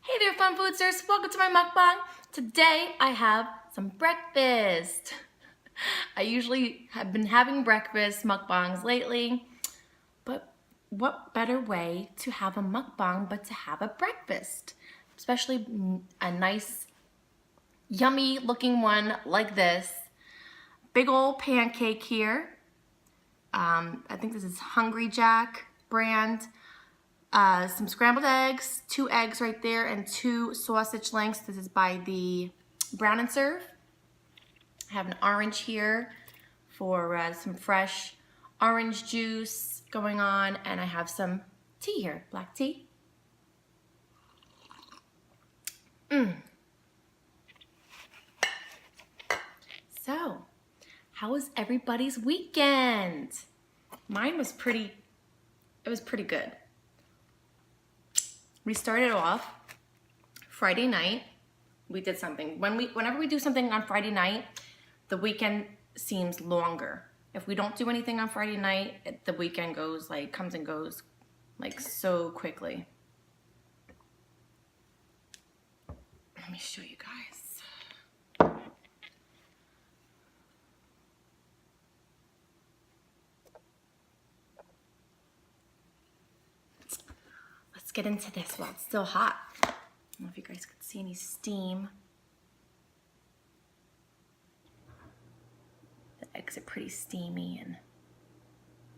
Hey there, fun foodsters! Welcome to my mukbang. Today I have some breakfast. I usually have been having breakfast mukbangs lately, but what better way to have a mukbang but to have a breakfast? Especially a nice, yummy looking one like this. Big old pancake here. I think this is Hungry Jack brand. Some scrambled eggs, 2 eggs right there, and 2 sausage links. This is by the Brown and Serve. I have an orange here for some fresh orange juice going on, and I have some tea here, black tea. So, how was everybody's weekend? Mine was pretty good. We started off Friday night. We did something. Whenever we do something on Friday night, the weekend seems longer. If we don't do anything on Friday night, the weekend comes and goes so quickly. Let me show you guys. Let's get into this while it's still hot. I don't know if you guys can see any steam. The eggs are pretty steamy, and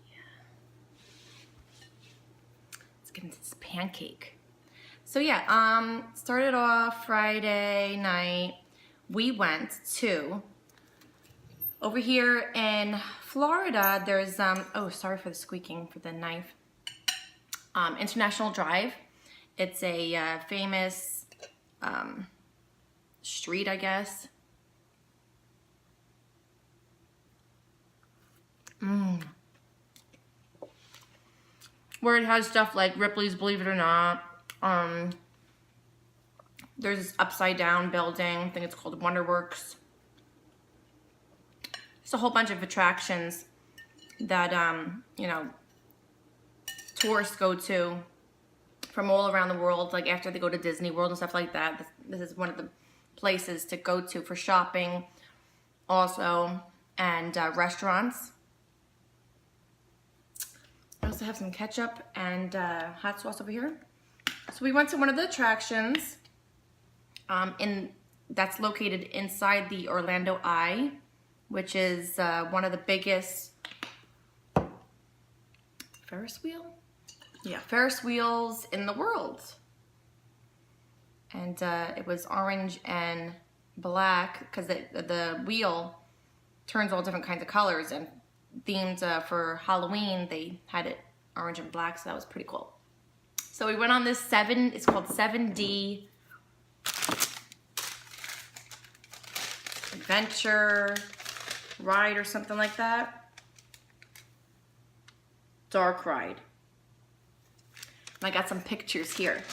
yeah. Let's get into this pancake. So yeah, started off Friday night. We went to, over here in Florida, there's, oh, sorry for the squeaking for the knife. International Drive. It's a famous street, I guess. Where it has stuff like Ripley's Believe It or Not. There's this upside down building. I think it's called Wonderworks. It's a whole bunch of attractions that, you know, tourists go to from all around the world, like after they go to Disney World and stuff like that. This is one of the places to go to for shopping also, and restaurants. I also have some ketchup and hot sauce over here. So we went to one of the attractions that's located inside the Orlando Eye, which is one of the biggest Ferris wheel? Yeah, Ferris wheels in the world. And it was orange and black because the wheel turns all different kinds of colors, and themed for Halloween, they had it orange and black, so that was pretty cool. So we went on this it's called 7D adventure ride or something like that. Dark ride. And I got some pictures here.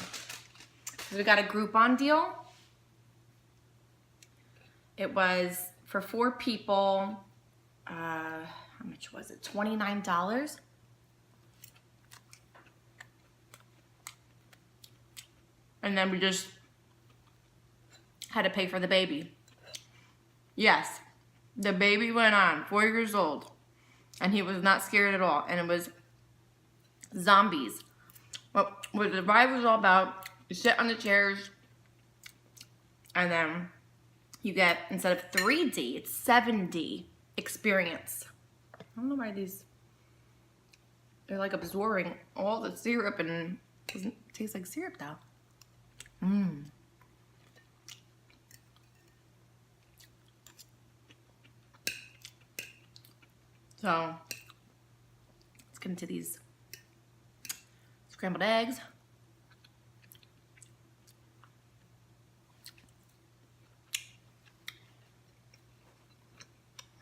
We got a Groupon deal. It was for 4 people. How much was it? $29. And then we just had to pay for the baby. Yes, the baby went on, 4 years old, and he was not scared at all. And it was zombies. Well, what the ride was all about, you sit on the chairs, and then you get, instead of 3D, it's 7D experience. I don't know why they're like absorbing all the syrup, and it doesn't taste like syrup though. So, let's get into these scrambled eggs.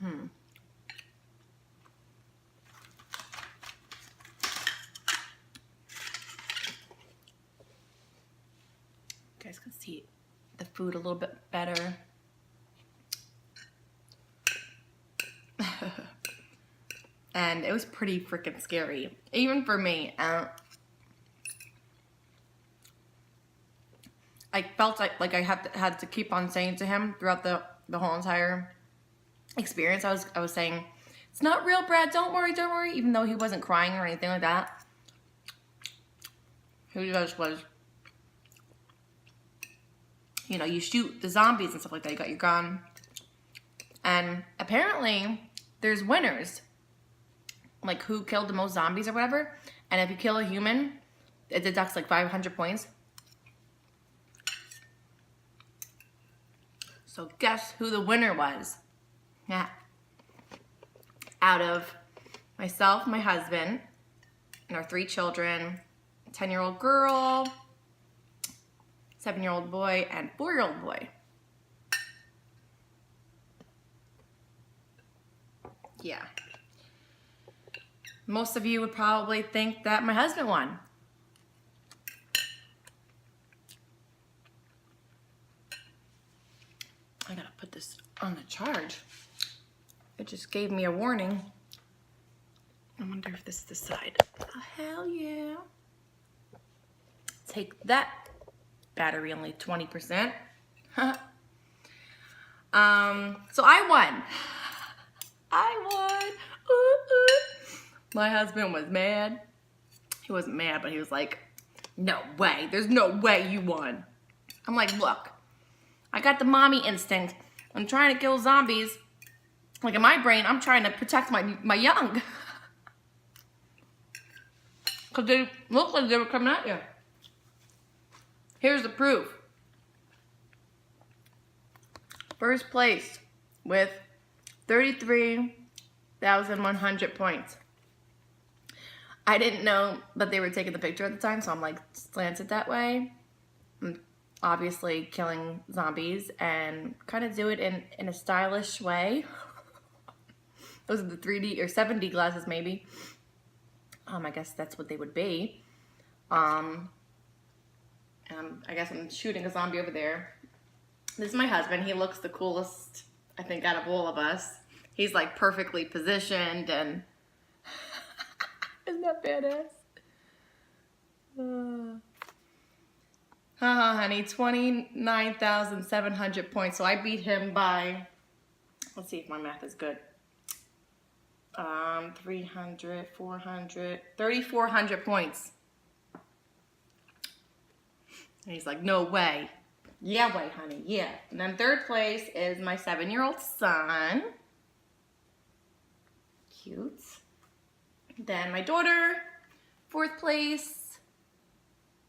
You guys can see the food a little bit better. And it was pretty freaking scary, even for me. I felt like I had to keep on saying to him throughout the whole entire experience. I was saying, it's not real, Brad, don't worry, even though he wasn't crying or anything like that. He just was, you know, you shoot the zombies and stuff like that, you got your gun. And apparently, there's winners. Like, who killed the most zombies or whatever. And if you kill a human, it deducts like 500 points. So guess who the winner was? Yeah. Out of myself, my husband, and our 3 children, 10-year-old girl, 7-year-old boy, and 4-year-old boy. Yeah. Most of you would probably think that my husband won. I gotta put this on the charge. It just gave me a warning. I wonder if this is the side. Oh, hell yeah. Take that. Battery only 20%. So I won. I won. Ooh, ooh. My husband was mad. He wasn't mad, but he was like, no way. There's no way you won. I'm like, look, I got the mommy instinct. I'm trying to kill zombies. Like in my brain, I'm trying to protect my young. Because they looked like they were coming at you. Here's the proof. First place with 33,100 points. I didn't know that they were taking the picture at the time, so I'm like slanted that way. I'm obviously killing zombies and kind of do it in a stylish way. Those are the 3D or 7D glasses maybe. I guess that's what they would be. I guess I'm shooting a zombie over there. This is my husband. He looks the coolest, I think, out of all of us. He's like perfectly positioned and isn't that badass? Honey, 29,700 points. So I beat him by, let's see if my math is good. 300, 400, 3,400 points. And he's like, no way. Yeah, way, honey, yeah. And then third place is my 7-year-old son. Cute. Then my daughter, 4th place.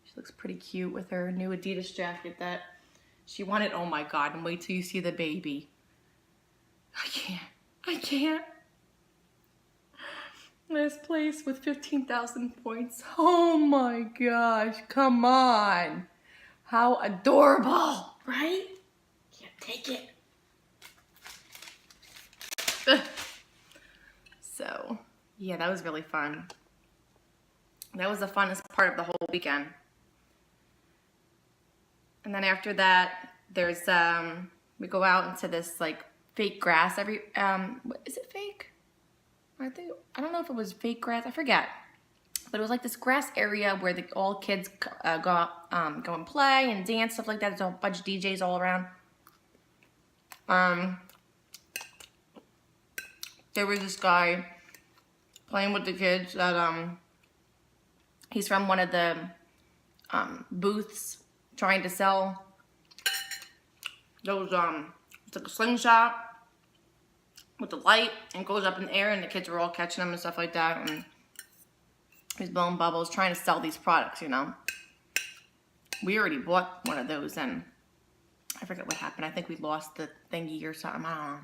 She looks pretty cute with her new Adidas jacket that she wanted. Oh my God, and wait till you see the baby. I can't. Last place with 15,000 points. Oh my gosh, come on. How adorable, right? Can't take it. So, yeah, that was really fun. That was the funnest part of the whole weekend. And then after that, there's, we go out into this like fake grass is it fake? I don't know if it was fake grass, I forget. But it was like this grass area where all kids go and play and dance, stuff like that. There's a bunch of DJs all around. There was this guy playing with the kids that he's from one of the booths trying to sell those it's like a slingshot with the light and goes up in the air, and the kids were all catching them and stuff like that, and he's blowing bubbles trying to sell these products, you know. We already bought one of those and I forget what happened. I think we lost the thingy or something. I don't know.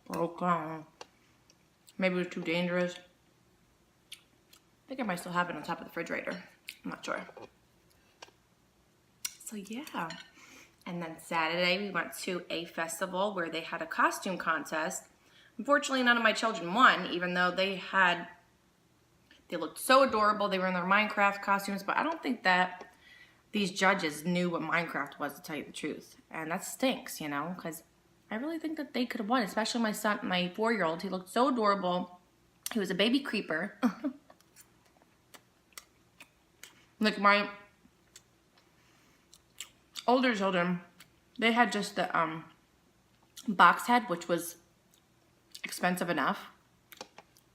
Broke. Maybe it was too dangerous. I think I might still have it on top of the refrigerator. I'm not sure. So yeah. And then Saturday we went to a festival where they had a costume contest. Unfortunately, none of my children won, even though they looked so adorable. They were in their Minecraft costumes, but I don't think that these judges knew what Minecraft was, to tell you the truth. And that stinks, you know, because I really think that they could have won, especially my son, my 4-year-old. He looked so adorable. He was a baby creeper. Like older children, they had just the box head, which was expensive enough.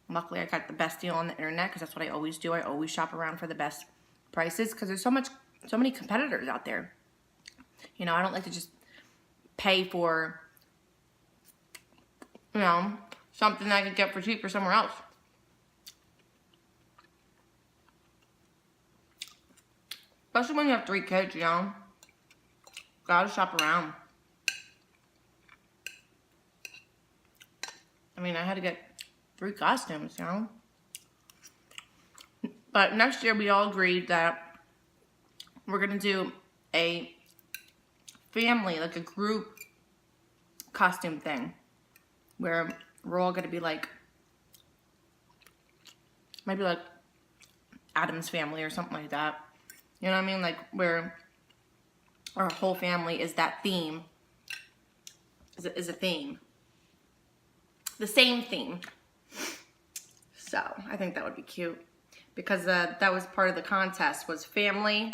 Luckily, I got the best deal on the internet because that's what I always do. I always shop around for the best prices because there's so many competitors out there. You know, I don't like to just pay for, you know, something I could get for cheaper somewhere else. Especially when you have 3 kids, you know. Gotta shop around. I mean, I had to get 3 costumes, you know. But next year we all agreed that we're gonna do a family, like a group costume thing, where we're all gonna be like, maybe like Adam's Family or something like that. You know what I mean? Like where our whole family is that theme, is a theme. The same theme. So I think that would be cute because that was part of the contest, was family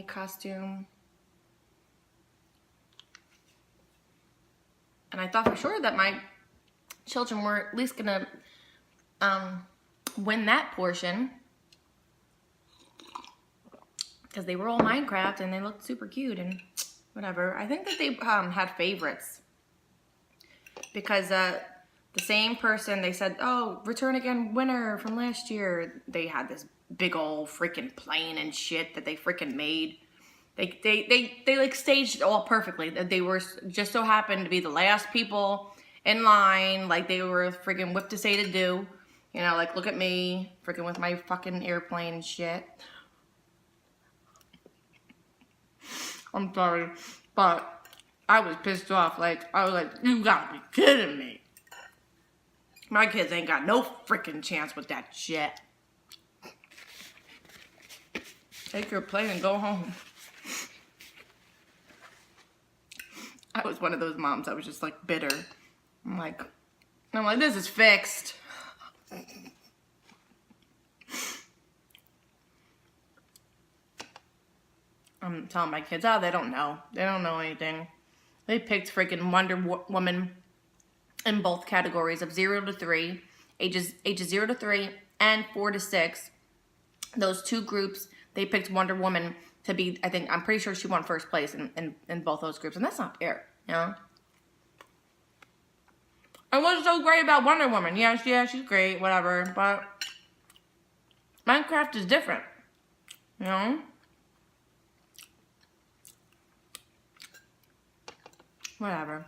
costume. And I thought for sure that my children were at least gonna win that portion because they were all Minecraft and they looked super cute and whatever. I think that they had favorites because the same person, they said, oh, return again winner from last year. They had this big old freaking plane and shit that they freaking made. They like staged it all perfectly. They were just so happened to be the last people in line, like they were freaking whipped to say to do. You know, like look at me, freaking with my fucking airplane and shit. I'm sorry, but I was pissed off. Like, I was like, you gotta be kidding me. My kids ain't got no freaking chance with that shit. Take your plane and go home. I was one of those moms that was just like bitter. I'm like, this is fixed. I'm telling my kids, oh, they don't know. They don't know anything. They picked freaking Wonder Woman in both categories of 0 to 3, ages 0 to 3 and 4 to 6. Those 2 groups, they picked Wonder Woman to be, I'm pretty sure she won first place in both those groups. And that's not fair, you know? And what's so great about Wonder Woman? Yeah, she's great, whatever. But Minecraft is different, you know? Whatever.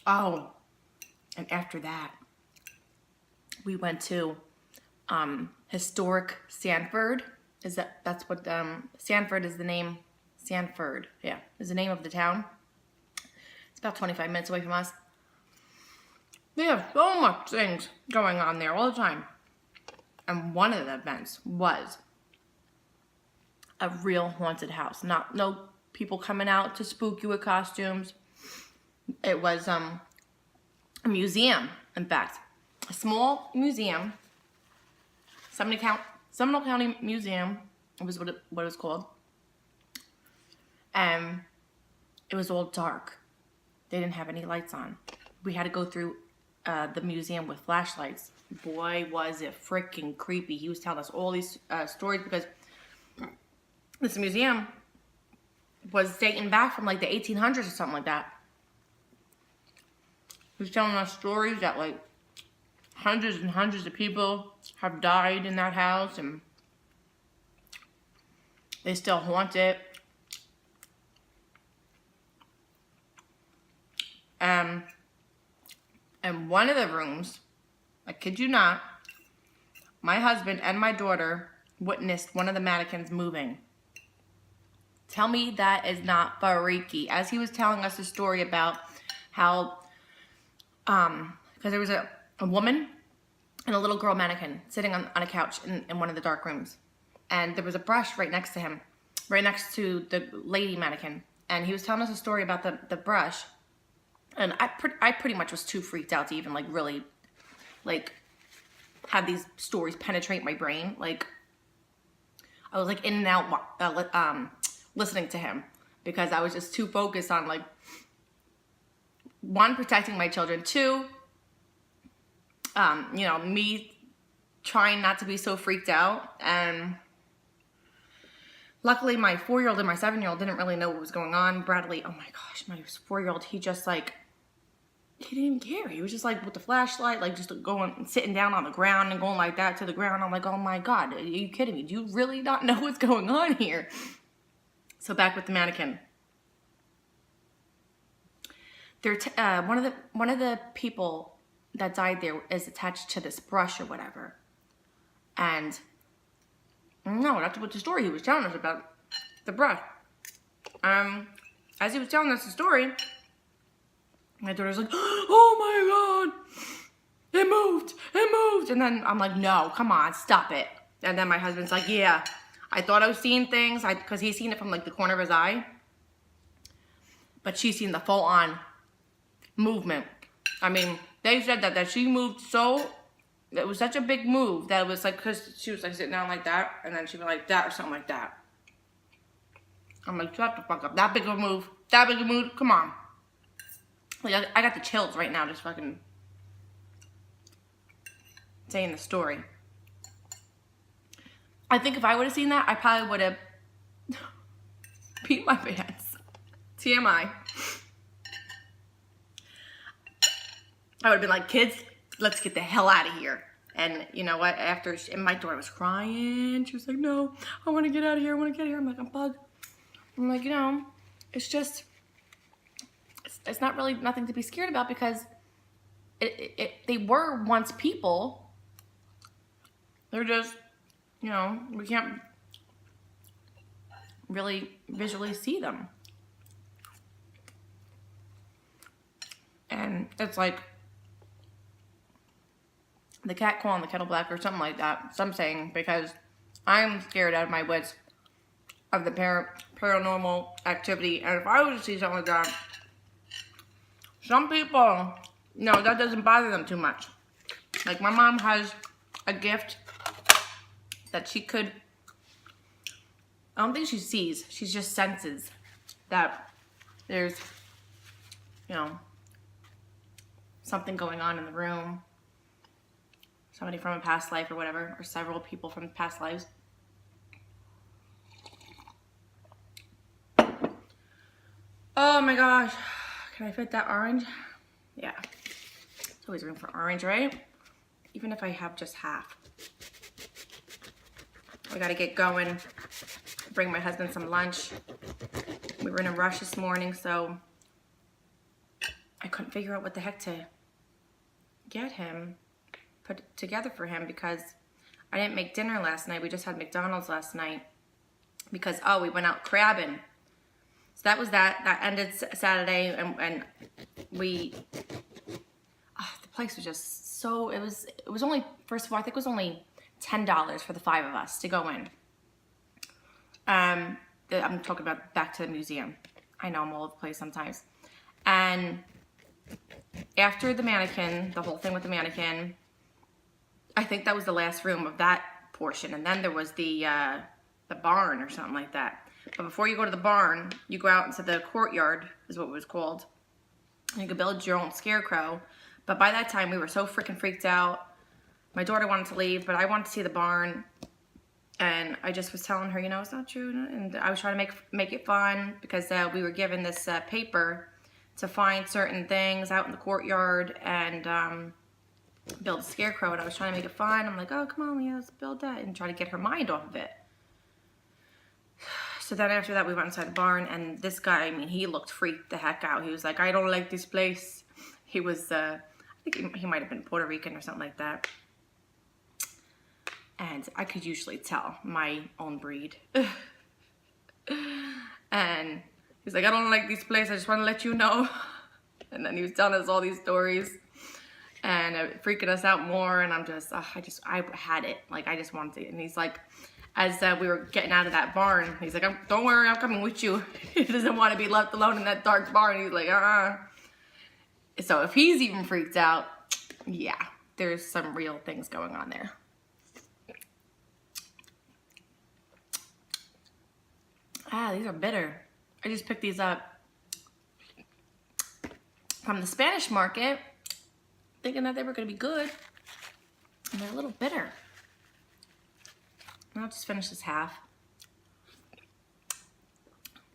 Oh, and after that, we went to historic Sanford. That's what Sanford is the name. Sanford, yeah, is the name of the town. It's about 25 minutes away from us. They have so much things going on there all the time. And one of the events was a real haunted house. No people coming out to spook you with costumes. It was a museum, in fact. A small museum. Seminole County Museum was what it was called. And it was all dark. They didn't have any lights on. We had to go through the museum with flashlights. Boy, was it freaking creepy. He was telling us all these stories because this museum was dating back from like the 1800s or something like that. He was telling us stories that like hundreds and hundreds of people have died in that house and they still haunt it. And one of the rooms, I kid you not, my husband and my daughter witnessed one of the mannequins moving. Tell me that is not freaky. As he was telling us a story about how, because there was a woman and a little girl mannequin sitting on a couch in one of the dark rooms. And there was a brush right next to him, right next to the lady mannequin. And he was telling us a story about the brush. And I pretty much was too freaked out to even like really like have these stories penetrate my brain. Like I was like in and out listening to him because I was just too focused on like, one, protecting my children, two, you know, me trying not to be so freaked out. And luckily my 4-year-old and my 7-year-old didn't really know what was going on. Bradley, oh my gosh, my 4-year-old, he just like, he didn't even care. He was just like with the flashlight, like just going, sitting down on the ground and going like that to the ground. I'm like, oh my God, are you kidding me? Do you really not know what's going on here? So back with the mannequin. They're one of the people that died there is attached to this brush or whatever. And no, that's what the story he was telling us about, the brush. As he was telling us the story, my daughter's like, oh my God, it moved. And then I'm like, no, come on, stop it. And then my husband's like, yeah, I thought I was seeing things, because he's seen it from like the corner of his eye. But she's seen the full on movement. I mean, they said that she moved it was such a big move that it was like, because she was like sitting down like that, and then she was like that or something like that. I'm like, shut the fuck up. That big of a move, come on. Like, I got the chills right now just fucking saying the story. I think if I would have seen that, I probably would have peed my pants. TMI. I would have been like, kids, let's get the hell out of here. And you know what? And my daughter was crying. She was like, no, I want to get out of here. I'm like, I'm bugged. I'm like, you know, it's just, it's not really nothing to be scared about, because they were once people. They're just, you know, we can't really visually see them. And it's like the cat calling the kettle black or something like that. So I'm saying, because I'm scared out of my wits of the paranormal activity. And if I were to see something like that, some people, no, that doesn't bother them too much. Like my mom has a gift that she could, I don't think she sees, she just senses that there's, you know, something going on in the room. Somebody from a past life or whatever, or several people from past lives. Oh my gosh. Can I fit that orange? Yeah. There's always room for orange, right? Even if I have just half. I gotta get going. Bring my husband some lunch. We were in a rush this morning, so I couldn't figure out what the heck to get him, put together for him, because I didn't make dinner last night. We just had McDonald's last night because, oh, we went out crabbing. So that was that. That ended Saturday, and we, the place was just so, it was only, first of all, I think it was only $10 for the 5 of us to go in. I'm talking about back to the museum. I know I'm all over the place sometimes. And after the mannequin, the whole thing with the mannequin, I think that was the last room of that portion. And then there was the barn or something like that. But before you go to the barn, you go out into the courtyard, is what it was called. And you could build your own scarecrow. But by that time, we were so freaking freaked out. My daughter wanted to leave, but I wanted to see the barn. And I just was telling her, you know, it's not true. And I was trying to make it fun, because we were given this paper to find certain things out in the courtyard and build a scarecrow. And I was trying to make it fun. I'm like, oh, come on, Leah, let's build that, and try to get her mind off of it. So then after that, we went inside the barn, and this guy, I mean, he looked freaked the heck out. He was like, I don't like this place. He was, I think he might have been Puerto Rican or something like that. And I could usually tell my own breed. And he's like, I don't like this place. I just want to let you know. And then he was telling us all these stories and freaking us out more. And I'm just, I had it. Like, I just wanted to. And he's like, as we were getting out of that barn, he's like, don't worry, I'm coming with you. He doesn't want to be left alone in that dark barn. He's like, So if he's even freaked out, yeah. there's some real things going on there. Ah, these are bitter. I just picked these up from the Spanish market, thinking that they were gonna be good. And they're a little bitter. I'll just finish this half.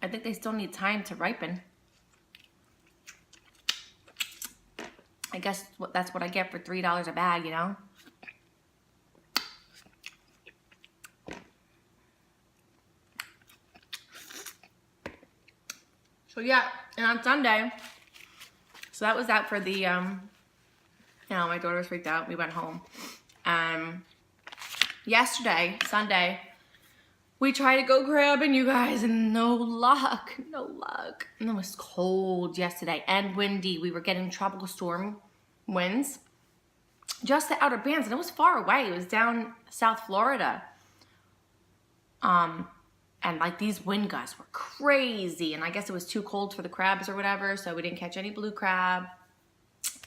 I think they still need time to ripen. I guess that's what I get for $3 a bag, you know? So yeah, and on Sunday, so that was that for the, you know, my daughter was freaked out. We went home. Yesterday, Sunday, we tried to go crabbing, you guys, and no luck, no luck. And it was cold yesterday and windy. We were getting tropical storm winds, just the outer bands, and it was far away. It was down South Florida. And like these wind gusts were crazy, and I guess it was too cold for the crabs or whatever, so we didn't catch any blue crab.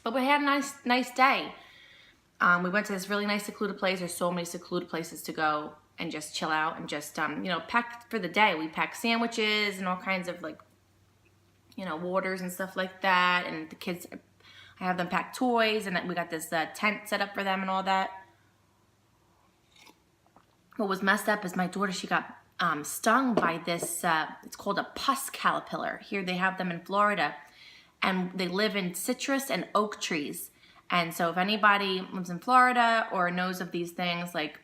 But we had a nice day. We went to this really nice secluded place. There's so many secluded places to go and just chill out and just, you know, pack for the day. We packed sandwiches and all kinds of like, you know, waters and stuff like that. And the kids, I have them pack toys, and we got this tent set up for them and all that. What was messed up is my daughter, she got stung by this, it's called a pus caterpillar. Here they have them in Florida, and they live in citrus and oak trees. And so if anybody lives in Florida or knows of these things, like,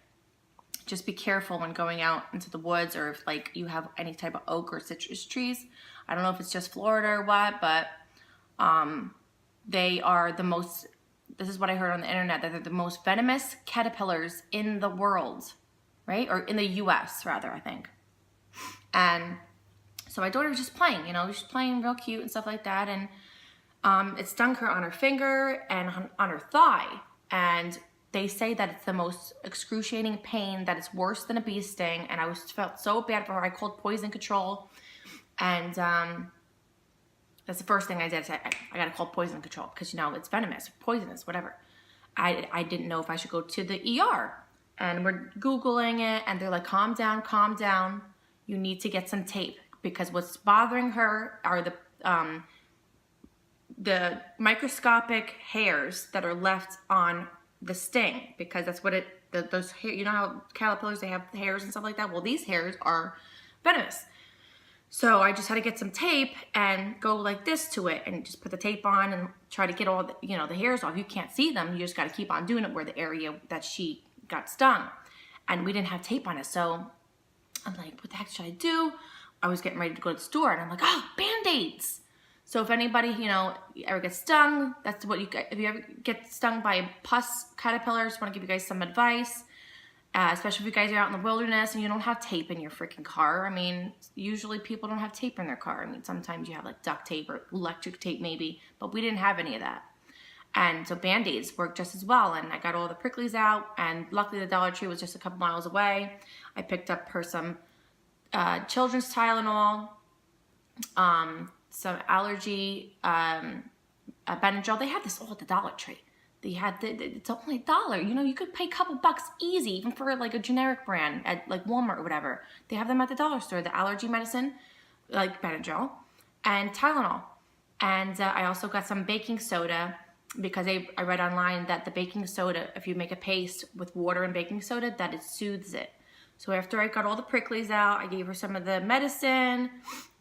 just be careful when going out into the woods, or if like you have any type of oak or citrus trees. I don't know if it's just Florida or what, but they are the most, this is what I heard on the internet, that they're the most venomous caterpillars in the world, right? Or in the US rather, I think. And so my daughter was just playing, you know, she's playing real cute and stuff like that. And it stung her on her finger and on her thigh. And they say that it's the most excruciating pain, that it's worse than a bee sting. And I felt so bad for her. I called poison control. And that's the first thing I did. I got to call poison control because, you know, it's venomous, poisonous, whatever. I didn't know if I should go to the ER. And we're Googling it, and they're like, calm down, calm down. You need to get some tape, because what's bothering her are the microscopic hairs that are left on the sting, because that's what those hair, you know how caterpillars, they have hairs and stuff like that? Well, these hairs are venomous. So I just had to get some tape and go like this to it and just put the tape on and try to get all the, you know, the hairs off. You can't see them. You just got to keep on doing it where the area that she got stung. And we didn't have tape on it. So I'm like, what the heck should I do? I was getting ready to go to the store, and I'm like, oh, Band-Aids. So if anybody, you know, ever gets stung, that's what you get. If you ever get stung by a pus caterpillar, I just want to give you guys some advice, especially if you guys are out in the wilderness and you don't have tape in your freaking car. I mean, usually people don't have tape in their car. I mean, sometimes you have like duct tape or electric tape maybe, but we didn't have any of that. And so Band-Aids work just as well. And I got all the pricklies out, and luckily the Dollar Tree was just a couple miles away. I picked up her some children's Tylenol, some allergy Benadryl. They have this all at the Dollar Tree. They had it's only $1. You know, you could pay a couple bucks easy, even for like a generic brand at like Walmart or whatever. They have them at the dollar store, the allergy medicine, like Benadryl and Tylenol. And I also got some baking soda, because I read online that the baking soda, if you make a paste with water and baking soda, that it soothes it. So after I got all the pricklies out, I gave her some of the medicine,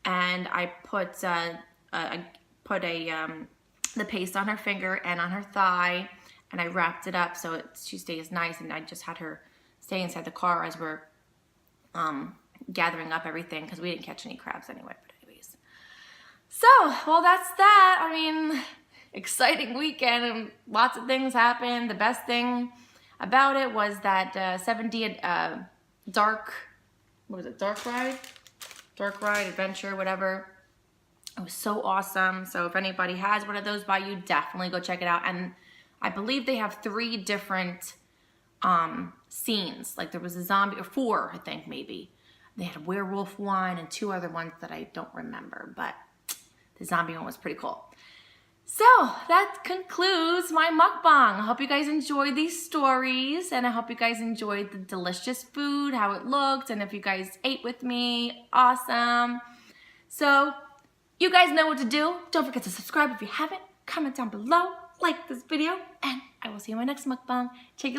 and I put the paste on her finger and on her thigh, and I wrapped it up so she stays nice. And I just had her stay inside the car as we're gathering up everything, because we didn't catch any crabs anyway. But anyways, so well, that's that. I mean, exciting weekend, and lots of things happened. The best thing about it was that 7D dark ride adventure, whatever. It was so awesome. So if anybody has one of those by you, definitely go check it out. And I believe they have 3 different scenes. Like there was a zombie, or 4, I think maybe. They had a werewolf one and 2 other ones that I don't remember, but the zombie one was pretty cool. So that concludes my mukbang. I hope you guys enjoyed these stories, and I hope you guys enjoyed the delicious food, how it looked, and if you guys ate with me, awesome. So you guys know what to do. Don't forget to subscribe if you haven't. Comment down below, like this video, and I will see you in my next mukbang. Take